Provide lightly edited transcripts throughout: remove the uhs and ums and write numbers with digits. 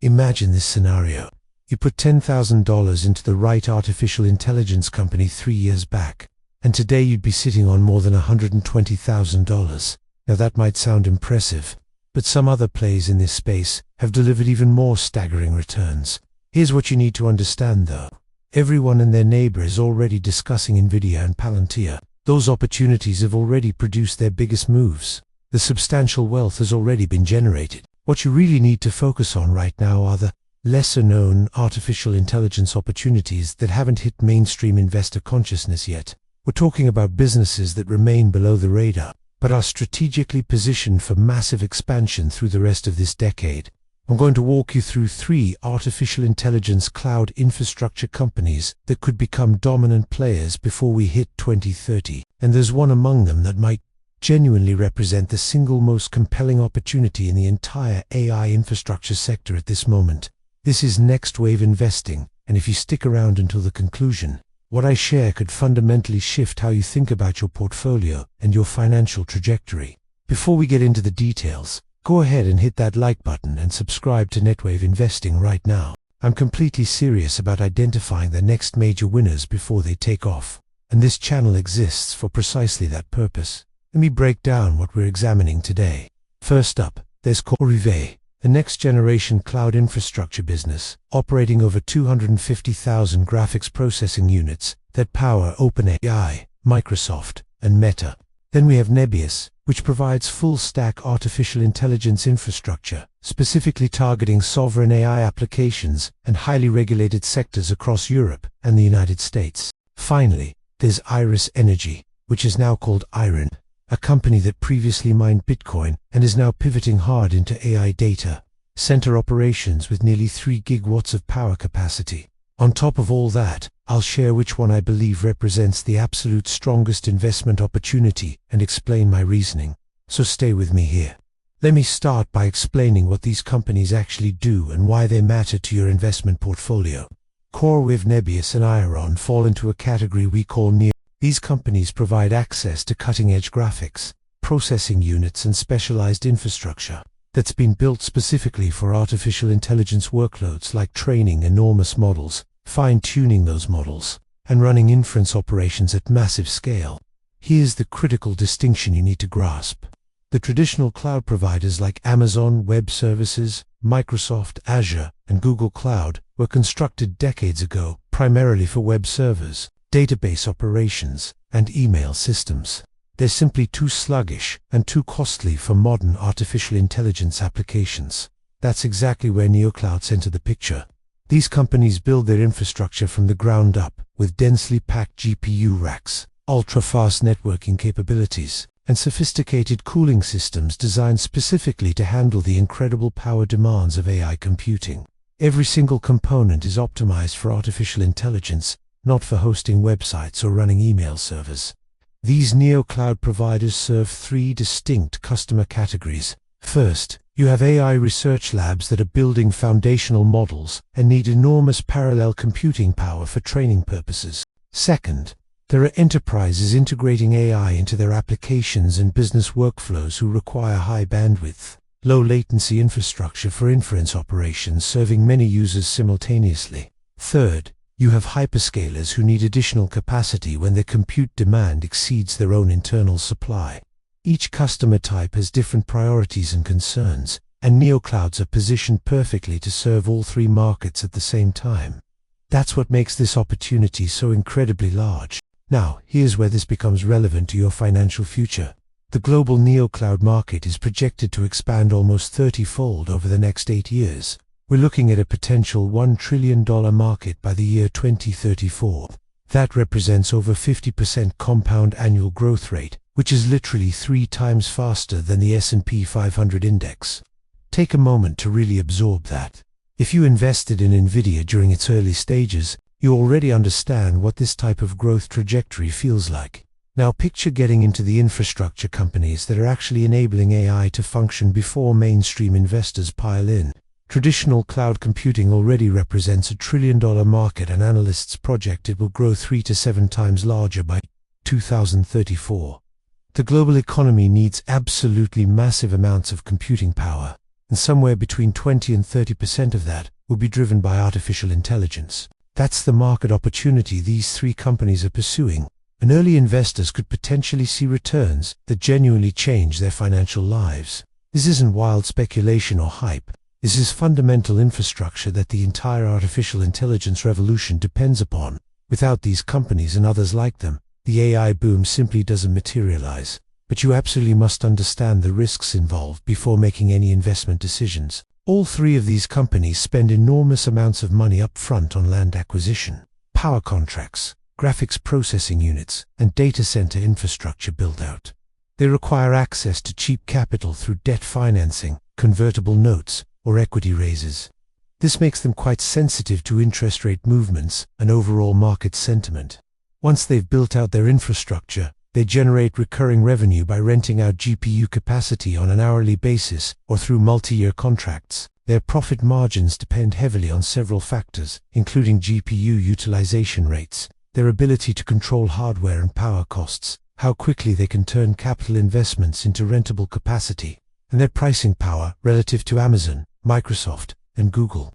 Imagine this scenario. You put $10,000 into the right artificial intelligence company 3 years back, and today you'd be sitting on more than $120,000. Now that might sound impressive, but some other plays in this space have delivered even more staggering returns. Here's what you need to understand though. Everyone and their neighbor is already discussing NVIDIA and Palantir. Those opportunities have already produced their biggest moves. The substantial wealth has already been generated. What you really need to focus on right now are the lesser-known artificial intelligence opportunities that haven't hit mainstream investor consciousness yet. We're talking about businesses that remain below the radar, but are strategically positioned for massive expansion through the rest of this decade. I'm going to walk you through 3 artificial intelligence cloud infrastructure companies that could become dominant players before we hit 2030, and there's one among them that might genuinely represent the single most compelling opportunity in the entire AI infrastructure sector at this moment. This is next wave investing, and if you stick around until the conclusion, what I share could fundamentally shift how you think about your portfolio and your financial trajectory. Before we get into the details, go ahead and hit that like button and subscribe to Netwave Investing right now. I'm completely serious about identifying the next major winners before they take off, and this channel exists for precisely that purpose. Let me break down what we're examining today. First up, there's CoreWeave, a next-generation cloud infrastructure business operating over 250,000 graphics processing units that power OpenAI, Microsoft, and Meta. Then we have Nebius, which provides full-stack artificial intelligence infrastructure, specifically targeting sovereign AI applications and highly regulated sectors across Europe and the United States. Finally, there's IRES Energy, which is now called IREN, a company that previously mined Bitcoin and is now pivoting hard into AI data center operations with nearly 3 gigawatts of power capacity. On top of all that, I'll share which one I believe represents the absolute strongest investment opportunity and explain my reasoning. So stay with me here. Let me start by explaining what these companies actually do and why they matter to your investment portfolio. CoreWeave, Nebius, and IREN fall into a category we call Nebius. These companies provide access to cutting-edge graphics, processing units, and specialized infrastructure that's been built specifically for artificial intelligence workloads like training enormous models, fine-tuning those models, and running inference operations at massive scale. Here's the critical distinction you need to grasp. The traditional cloud providers like Amazon Web Services, Microsoft Azure, and Google Cloud were constructed decades ago primarily for web servers, database operations, and email systems. They're simply too sluggish and too costly for modern artificial intelligence applications. That's exactly where neoclouds enter the picture. These companies build their infrastructure from the ground up with densely packed GPU racks, ultra-fast networking capabilities, and sophisticated cooling systems designed specifically to handle the incredible power demands of AI computing. Every single component is optimized for artificial intelligence, not for hosting websites or running email servers. These neo-cloud providers serve 3 distinct customer categories. First, you have AI research labs that are building foundational models and need enormous parallel computing power for training purposes. Second, there are enterprises integrating AI into their applications and business workflows who require high bandwidth, low latency infrastructure for inference operations serving many users simultaneously. Third, you have hyperscalers who need additional capacity when their compute demand exceeds their own internal supply. Each customer type has different priorities and concerns, and neoclouds are positioned perfectly to serve all 3 markets at the same time. That's what makes this opportunity so incredibly large. Now, here's where this becomes relevant to your financial future. The global neocloud market is projected to expand almost 30-fold over the next 8 years. We're looking at a potential $1 trillion market by the year 2034. That represents over 50% compound annual growth rate, which is literally 3 times faster than the S&P 500 index. Take a moment to really absorb that. If you invested in NVIDIA during its early stages, you already understand what this type of growth trajectory feels like. Now picture getting into the infrastructure companies that are actually enabling AI to function before mainstream investors pile in. Traditional cloud computing already represents a $1 trillion market, and analysts project it will grow 3 to 7 times larger by 2034. The global economy needs absolutely massive amounts of computing power. and somewhere between 20 and 30% of that will be driven by artificial intelligence. That's the market opportunity these three companies are pursuing, and early investors could potentially see returns that genuinely change their financial lives. This isn't wild speculation or hype. This is fundamental infrastructure that the entire artificial intelligence revolution depends upon. Without these companies and others like them, the AI boom simply doesn't materialize. But you absolutely must understand the risks involved before making any investment decisions. All three of these companies spend enormous amounts of money up front on land acquisition, power contracts, graphics processing units, and data center infrastructure build-out. They require access to cheap capital through debt financing, convertible notes, or equity raises. This makes them quite sensitive to interest rate movements and overall market sentiment. Once they've built out their infrastructure, they generate recurring revenue by renting out GPU capacity on an hourly basis or through multi-year contracts. Their profit margins depend heavily on several factors, including GPU utilization rates, their ability to control hardware and power costs, how quickly they can turn capital investments into rentable capacity, and their pricing power relative to Amazon, Microsoft, and Google.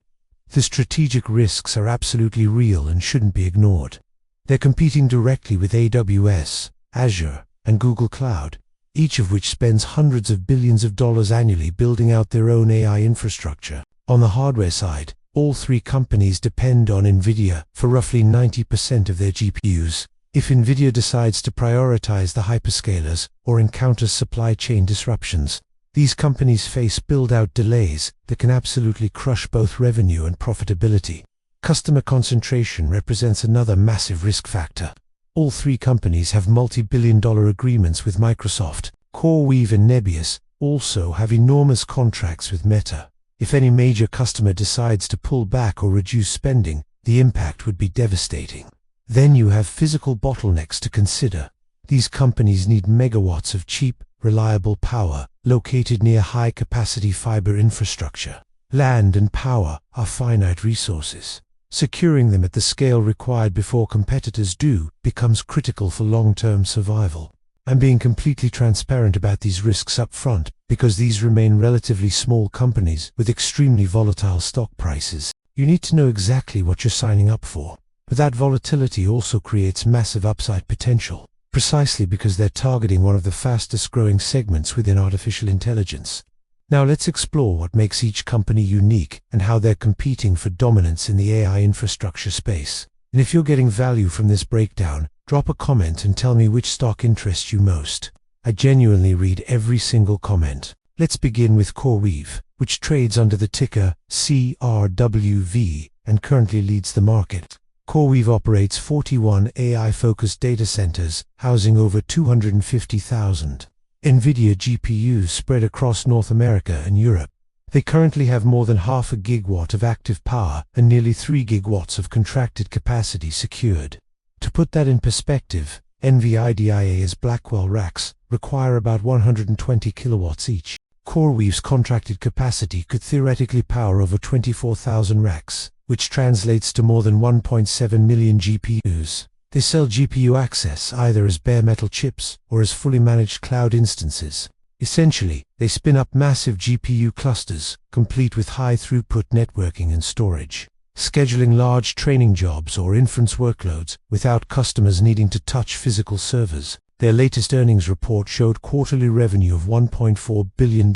The strategic risks are absolutely real and shouldn't be ignored. They're competing directly with AWS, Azure, and Google Cloud, each of which spends hundreds of billions of dollars annually building out their own AI infrastructure. On the hardware side, all three companies depend on NVIDIA for roughly 90% of their GPUs. If NVIDIA decides to prioritize the hyperscalers or encounters supply chain disruptions, these companies face build-out delays that can absolutely crush both revenue and profitability. Customer concentration represents another massive risk factor. All three companies have multi-billion-dollar agreements with Microsoft. CoreWeave and Nebius also have enormous contracts with Meta. If any major customer decides to pull back or reduce spending, the impact would be devastating. Then you have physical bottlenecks to consider. These companies need megawatts of cheap, reliable power located near high-capacity fiber infrastructure. Land and power are finite resources. Securing them at the scale required before competitors do becomes critical for long-term survival. I'm being completely transparent about these risks up front because these remain relatively small companies with extremely volatile stock prices. You need to know exactly what you're signing up for. But that volatility also creates massive upside potential, precisely because they're targeting one of the fastest growing segments within artificial intelligence. Now let's explore what makes each company unique and how they're competing for dominance in the AI infrastructure space. And if you're getting value from this breakdown, drop a comment and tell me which stock interests you most. I genuinely read every single comment. Let's begin with CoreWeave, which trades under the ticker CRWV and currently leads the market. CoreWeave operates 41 AI-focused data centers, housing over 250,000 NVIDIA GPUs spread across North America and Europe. They currently have more than 0.5 gigawatt of active power and nearly 3 gigawatts of contracted capacity secured. To put that in perspective, NVIDIA's Blackwell racks require about 120 kilowatts each. CoreWeave's contracted capacity could theoretically power over 24,000 racks, which translates to more than 1.7 million GPUs. They sell GPU access either as bare metal chips or as fully managed cloud instances. Essentially, they spin up massive GPU clusters, complete with high-throughput networking and storage, scheduling large training jobs or inference workloads without customers needing to touch physical servers. Their latest earnings report showed quarterly revenue of $1.4 billion,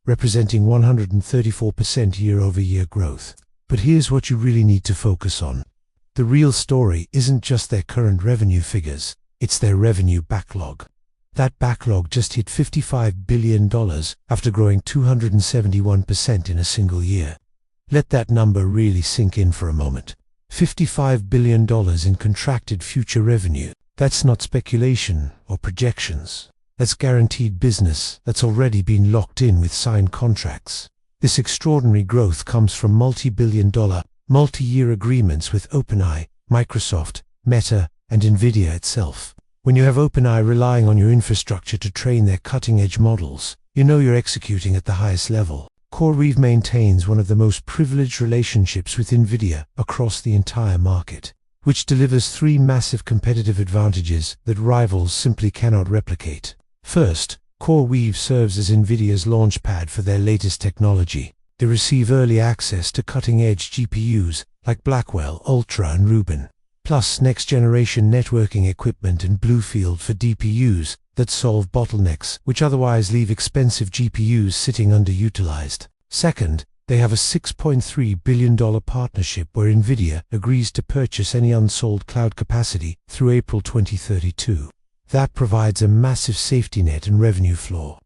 representing 134% year-over-year growth. But here's what you really need to focus on. The real story isn't just their current revenue figures, it's their revenue backlog. That backlog just hit $55 billion after growing 271% in a single year. Let that number really sink in for a moment. $55 billion in contracted future revenue. That's not speculation or projections. That's guaranteed business that's already been locked in with signed contracts. This extraordinary growth comes from multi-billion-dollar, multi-year agreements with OpenAI, Microsoft, Meta, and NVIDIA itself. When you have OpenAI relying on your infrastructure to train their cutting-edge models, you know you're executing at the highest level. CoreWeave maintains one of the most privileged relationships with NVIDIA across the entire market, which delivers three massive competitive advantages that rivals simply cannot replicate. First, CoreWeave serves as NVIDIA's launchpad for their latest technology. They receive early access to cutting-edge GPUs like Blackwell, Ultra and Rubin, plus next-generation networking equipment and Bluefield for DPUs that solve bottlenecks which otherwise leave expensive GPUs sitting underutilized. Second, they have a $6.3 billion partnership where NVIDIA agrees to purchase any unsold cloud capacity through April 2032. That provides a massive safety net and revenue floor.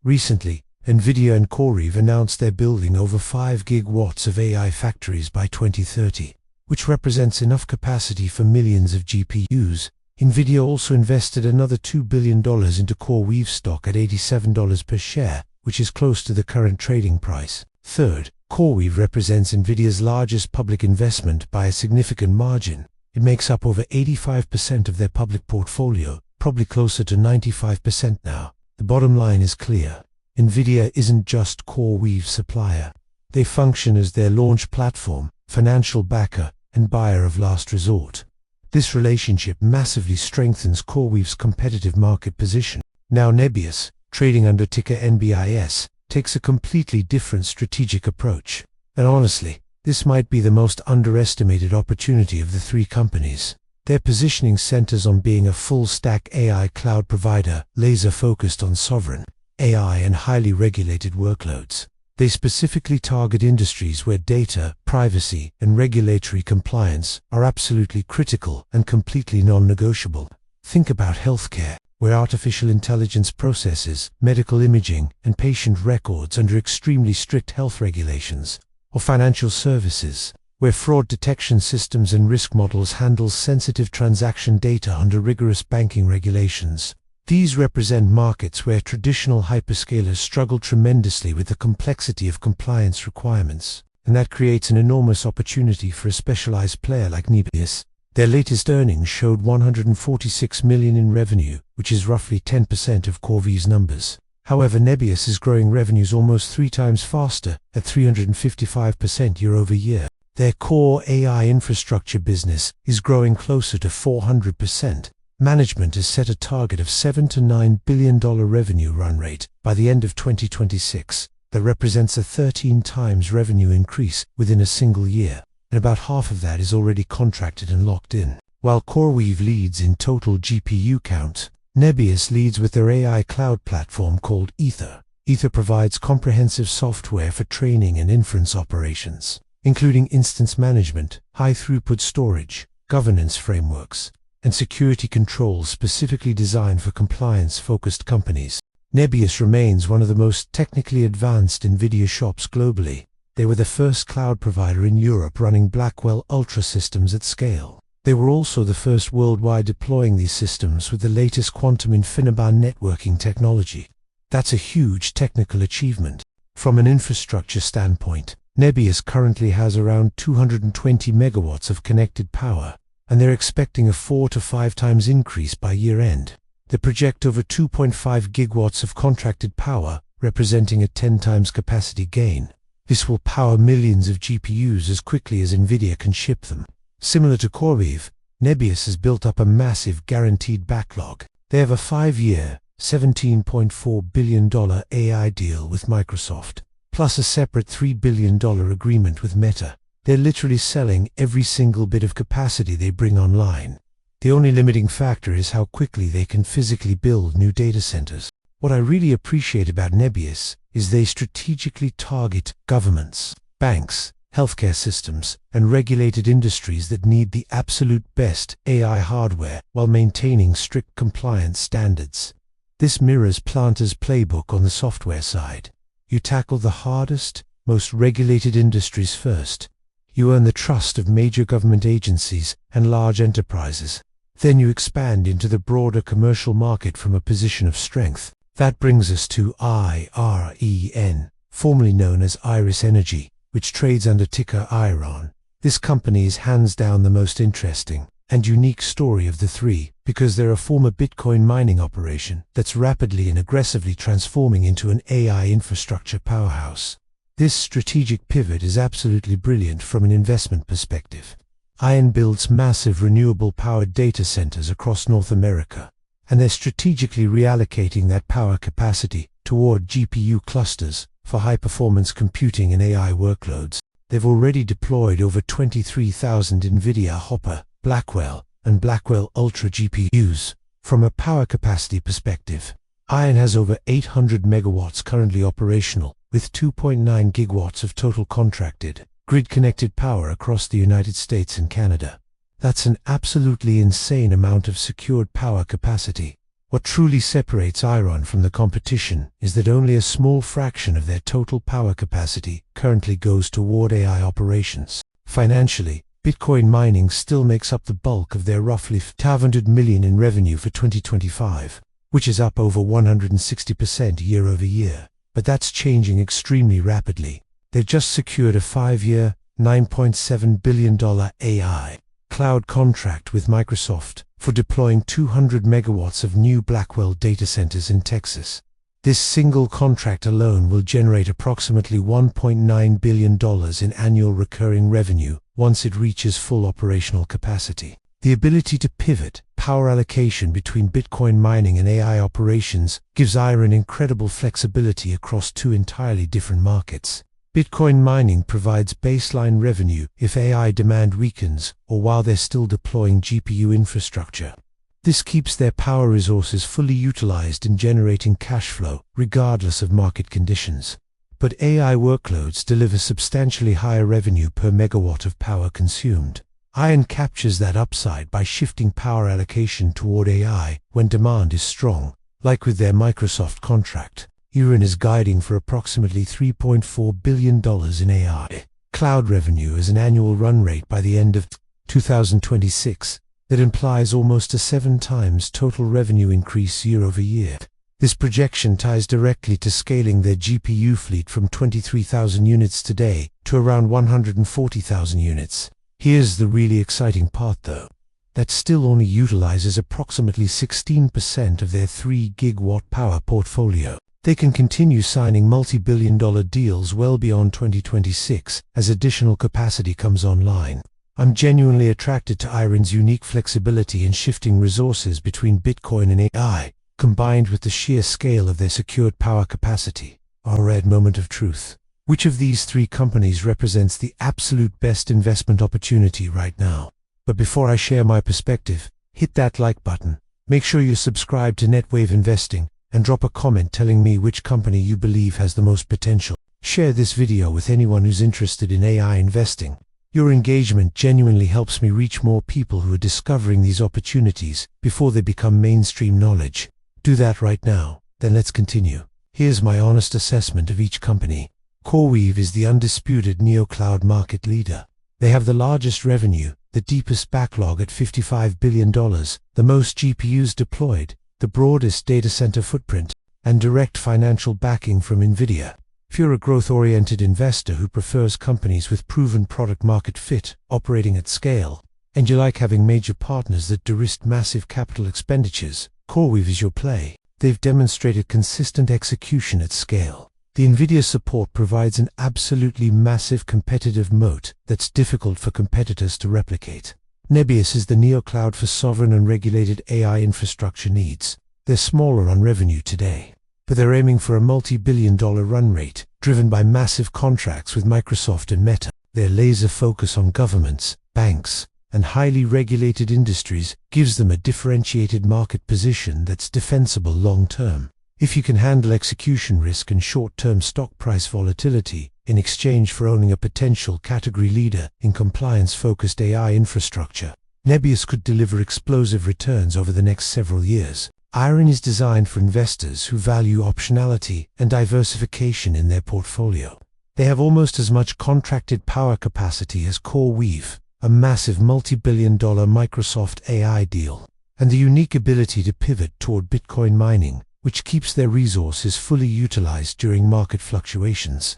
Recently, NVIDIA and CoreWeave announced they're building over 5 gigawatts of AI factories by 2030, which represents enough capacity for millions of GPUs. NVIDIA also invested another $2 billion into CoreWeave stock at $87 per share, which is close to the current trading price. Third, CoreWeave represents NVIDIA's largest public investment by a significant margin. It makes up over 85% of their public portfolio, probably closer to 95% now. The bottom line is clear. NVIDIA isn't just CoreWeave's supplier. They function as their launch platform, financial backer, and buyer of last resort. This relationship massively strengthens CoreWeave's competitive market position. Now Nebius, trading under ticker NBIS, takes a completely different strategic approach. And honestly, this might be the most underestimated opportunity of the three companies. Their positioning centers on being a full-stack AI cloud provider, laser-focused on sovereign AI and highly regulated workloads. They specifically target industries where data, privacy, and regulatory compliance are absolutely critical and completely non-negotiable. Think about healthcare, where artificial intelligence processes medical imaging and patient records under extremely strict health regulations, or financial services, where fraud detection systems and risk models handle sensitive transaction data under rigorous banking regulations. These represent markets where traditional hyperscalers struggle tremendously with the complexity of compliance requirements, and that creates an enormous opportunity for a specialized player like Nebius. Their latest earnings showed $146 million in revenue, which is roughly 10% of CoreWeave's numbers. However, Nebius is growing revenues almost 3 times faster, at 355% year-over-year. Their core AI infrastructure business is growing closer to 400%. Management has set a target of $7 to $9 billion revenue run rate by the end of 2026. That represents a 13 times revenue increase within a single year, and about half of that is already contracted and locked in. While CoreWeave leads in total GPU count, Nebius leads with their AI cloud platform called Ether. Ether provides comprehensive software for training and inference operations, including instance management, high-throughput storage, governance frameworks, and security controls specifically designed for compliance-focused companies. Nebius remains one of the most technically advanced NVIDIA shops globally. They were the first cloud provider in Europe running Blackwell Ultra systems at scale. They were also the first worldwide deploying these systems with the latest quantum InfiniBand networking technology. That's a huge technical achievement. From an infrastructure standpoint, Nebius currently has around 220 megawatts of connected power, and they're expecting a 4 to 5 times increase by year-end. They project over 2.5 gigawatts of contracted power, representing a 10 times capacity gain. This will power millions of GPUs as quickly as NVIDIA can ship them. Similar to CoreWeave, Nebius has built up a massive guaranteed backlog. They have a 5-year, $17.4 billion AI deal with Microsoft, plus a separate $3 billion agreement with Meta. They're literally selling every single bit of capacity they bring online. The only limiting factor is how quickly they can physically build new data centers. What I really appreciate about Nebius is they strategically target governments, banks, healthcare systems, and regulated industries that need the absolute best AI hardware while maintaining strict compliance standards. This mirrors Palantir's playbook on the software side. You tackle the hardest, most regulated industries first. You earn the trust of major government agencies and large enterprises. Then you expand into the broader commercial market from a position of strength. That brings us to IREN, formerly known as Iris Energy, which trades under ticker IREN. This company is hands down the most interesting and unique story of the three, because they're a former Bitcoin mining operation that's rapidly and aggressively transforming into an AI infrastructure powerhouse. This strategic pivot is absolutely brilliant from an investment perspective. IREN builds massive renewable powered data centers across North America, and they're strategically reallocating that power capacity toward GPU clusters for high-performance computing and AI workloads. They've already deployed over 23,000 NVIDIA Hopper, Blackwell, and Blackwell Ultra GPUs. From a power capacity perspective, IREN has over 800 megawatts currently operational, with 2.9 gigawatts of total contracted, grid-connected power across the United States and Canada. That's an absolutely insane amount of secured power capacity. What truly separates IREN from the competition is that only a small fraction of their total power capacity currently goes toward AI operations. Financially, Bitcoin mining still makes up the bulk of their roughly $500 million in revenue for 2025, which is up over 160% year over year. But that's changing extremely rapidly. They've just secured a 5-year, $9.7 billion AI cloud contract with Microsoft for deploying 200 megawatts of new Blackwell data centers in Texas. This single contract alone will generate approximately $1.9 billion in annual recurring revenue once it reaches full operational capacity. The ability to pivot power allocation between Bitcoin mining and AI operations gives IREN incredible flexibility across two entirely different markets. Bitcoin mining provides baseline revenue if AI demand weakens or while they're still deploying GPU infrastructure. This keeps their power resources fully utilized and generating cash flow, regardless of market conditions. But AI workloads deliver substantially higher revenue per megawatt of power consumed. IREN captures that upside by shifting power allocation toward AI when demand is strong, like with their Microsoft contract. IREN is guiding for approximately $3.4 billion in AI cloud revenue as an annual run rate by the end of 2026. That implies almost a 7 times total revenue increase year over year. This projection ties directly to scaling their GPU fleet from 23,000 units today to around 140,000 units. Here's the really exciting part though. That still only utilizes approximately 16% of their 3 gigawatt power portfolio. They can continue signing multi-billion-dollar deals well beyond 2026 as additional capacity comes online. I'm genuinely attracted to IREN's unique flexibility in shifting resources between Bitcoin and AI, combined with the sheer scale of their secured power capacity. Our red moment of truth. Which of these 3 companies represents the absolute best investment opportunity right now? But before I share my perspective, hit that like button. Make sure you subscribe to NetWave Investing and drop a comment telling me which company you believe has the most potential. Share this video with anyone who's interested in AI investing. Your engagement genuinely helps me reach more people who are discovering these opportunities before they become mainstream knowledge. Do that right now, then let's continue. Here's my honest assessment of each company. CoreWeave is the undisputed neocloud market leader. They have the largest revenue, the deepest backlog at $55 billion, the most GPUs deployed, the broadest data center footprint, and direct financial backing from NVIDIA. If you're a growth-oriented investor who prefers companies with proven product-market fit, operating at scale, and you like having major partners that de-risk massive capital expenditures, CoreWeave is your play. They've demonstrated consistent execution at scale. The NVIDIA support provides an absolutely massive competitive moat that's difficult for competitors to replicate. Nebius is the neocloud for sovereign and regulated AI infrastructure needs. They're smaller on revenue today, but they're aiming for a multi-billion-dollar run rate, driven by massive contracts with Microsoft and Meta. Their laser focus on governments, banks, and highly regulated industries gives them a differentiated market position that's defensible long-term. If you can handle execution risk and short-term stock price volatility in exchange for owning a potential category leader in compliance-focused AI infrastructure, Nebius could deliver explosive returns over the next several years. IREN is designed for investors who value optionality and diversification in their portfolio. They have almost as much contracted power capacity as CoreWeave, a massive multi-billion-dollar Microsoft AI deal, and the unique ability to pivot toward Bitcoin mining, which keeps their resources fully utilized during market fluctuations.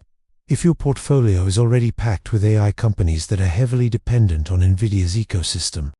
If your portfolio is already packed with AI companies that are heavily dependent on NVIDIA's ecosystem,